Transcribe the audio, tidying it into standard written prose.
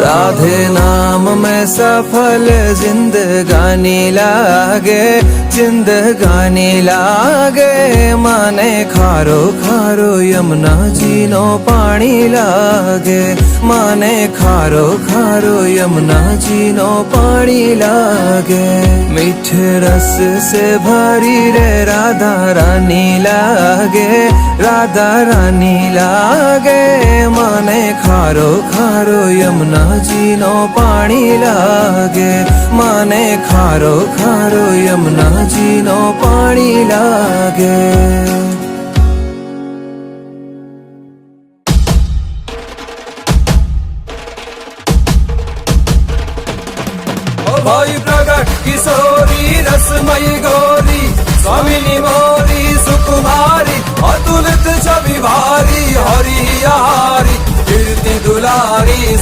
राधे नाम में सफल जिंदगानी लागे, जिंदगानी लागे। माने खारो खारो यमुना जी नो पानी लागे, माने खारो खारो यमुना जी नो पानी लागे। मीठे रस से भरी रे राधा रानी लागे, राधा रानी लागे। माने खारो खारो यमुना जी नो पानी लागे, माने खारो खारो यमुना जी नो पानी लागे। भाई प्रगट किशोरी रसमयी गौरी, स्वामिनी मोरी सुकुमारी, अतुलित छवि भारी हरि हारी कीर्ति दुलारी।